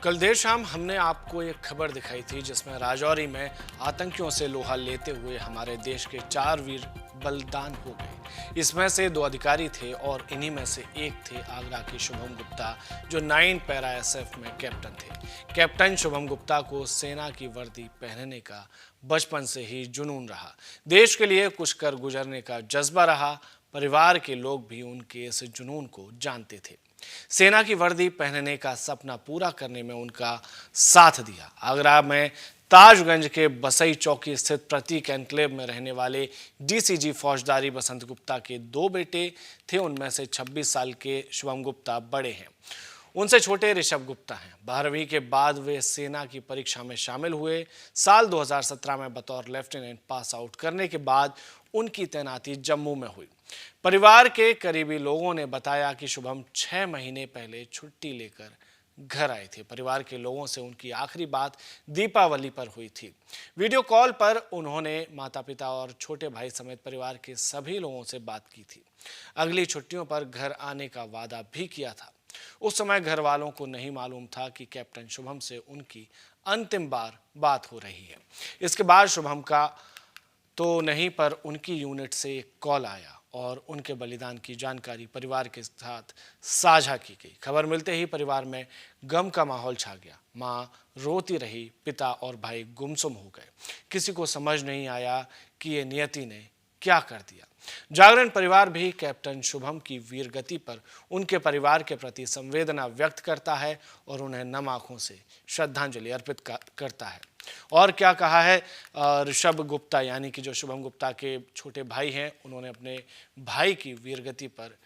कल देर शाम हमने आपको एक खबर दिखाई थी जिसमें राजौरी में आतंकियों से लोहा लेते हुए हमारे देश के 4 वीर बलिदान हो गए। इसमें से 2 अधिकारी थे और इन्हीं में से एक थे आगरा के शुभम गुप्ता, जो 9 पैरा एसएफ में कैप्टन थे। कैप्टन शुभम गुप्ता को सेना की वर्दी पहनने का बचपन से ही जुनून रहा। देश के लिए कुछ कर गुजरने का जज्बा रहा। परिवार के लोग भी उनके इस जुनून को जानते थे। सेना की वर्दी पहनने का सपना पूरा करने में उनका साथ दिया। आगरा में ताजगंज के बसई चौकी स्थित प्रतीक एन्क्लेव में रहने वाले डीसीजी फौजदारी बसंत गुप्ता के 2 बेटे थे। उनमें से 26 साल के शुभम गुप्ता बड़े हैं, उनसे छोटे ऋषभ गुप्ता हैं। 12वीं के बाद वे सेना की परीक्षा में शामिल हुए। साल 2017 में बतौर लेफ्टिनेंट पास आउट करने के बाद उनकी तैनाती जम्मू में हुई। परिवार के करीबी लोगों ने बताया कि शुभम 6 महीने पहले छुट्टी लेकर घर आए थे। परिवार के लोगों से उनकी आखिरी बात दीपावली पर हुई थी। वीडियो कॉल पर उन्होंने माता पिता और छोटे भाई समेत परिवार के सभी लोगों से बात की थी। अगली छुट्टियों पर घर आने का वादा भी किया था। उस समय घर वालों को नहीं मालूम था कि कैप्टन शुभम से उनकी अंतिम बार बात हो रही है। इसके बाद शुभम का तो नहीं, पर उनकी यूनिट से एक कॉल आया और उनके बलिदान की जानकारी परिवार के साथ साझा की गई। खबर मिलते ही परिवार में गम का माहौल छा गया। मां रोती रही, पिता और भाई गुमसुम हो गए। किसी को समझ नहीं आया कि ये नियति ने क्या कर दिया। जागरण परिवार भी कैप्टन शुभम की वीरगति पर उनके परिवार के प्रति संवेदना व्यक्त करता है और उन्हें नम आंखों से श्रद्धांजलि अर्पित करता है। और क्या कहा है ऋषभ गुप्ता, यानी कि जो शुभम गुप्ता के छोटे भाई हैं, उन्होंने अपने भाई की वीरगति पर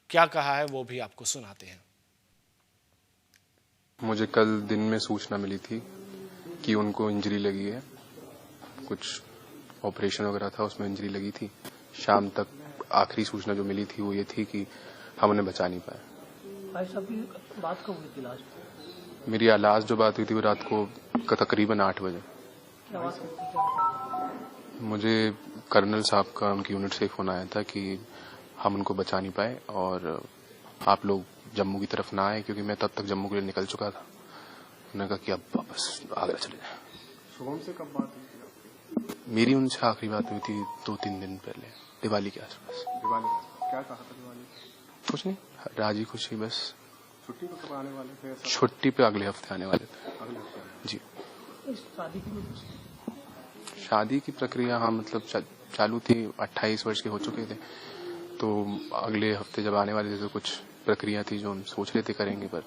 क्या कहा है वो भी आपको सुनाते हैं। मुझे कल दिन में सूचना मिली थी कि उनको इंजरी लगी है, कुछ ऑपरेशन वगैरह था, उसमें इंजरी लगी थी। शाम तक आखिरी सूचना जो मिली थी वो ये थी कि हम उन्हें बचा नहीं पाए। भाई साहब की बात कब हुई थी लास्ट? मेरी लास्ट जो बात हुई थी वो रात को तकरीबन 8 बजे। क्या बात करती? मुझे कर्नल साहब का उनकी यूनिट से फोन आया था कि हम उनको बचा नहीं पाए और आप लोग जम्मू की तरफ ना आए, क्योंकि मैं तब तक जम्मू के लिए निकल चुका था। उन्होंने कहा कि अब वापस आगरा चले जाए। शुभम से कब बात हुई थी आपकी? मेरी उनसे आखिरी बात हुई थी 2-3 दिन पहले, दिवाली के आसपास। दिवाली क्या कहा था दिवाली? कुछ नहीं, राजी खुशी बस। छुट्टी पे कब आने वाले थे? छुट्टी पे अगले हफ्ते आने वाले थे। अगले हफ्ते? जी। शादी की शादी की प्रक्रिया हाँ मतलब चालू थी। 28 वर्ष के हो चुके थे, तो अगले हफ्ते जब आने वाले थे तो कुछ प्रक्रिया थी जो हम सोच रहे थे करेंगे, पर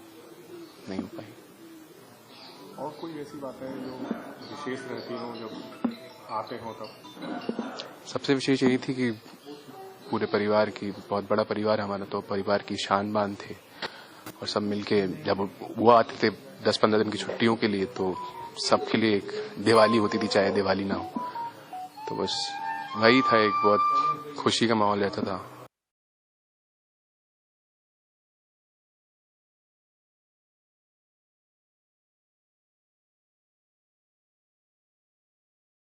नहीं हो पाई। और कोई ऐसी बात है जो विशेष रहती हो जब आते हो तब? सबसे विशेष यही थी कि पूरे परिवार की, बहुत बड़ा परिवार हमारा, तो परिवार की शान बान थे और सब मिलके जब वो आते थे 10-15 दिन की छुट्टियों के लिए, तो सबके लिए एक दिवाली होती थी, चाहे दिवाली ना हो। तो बस वही था, एक बहुत खुशी का माहौल रहता था।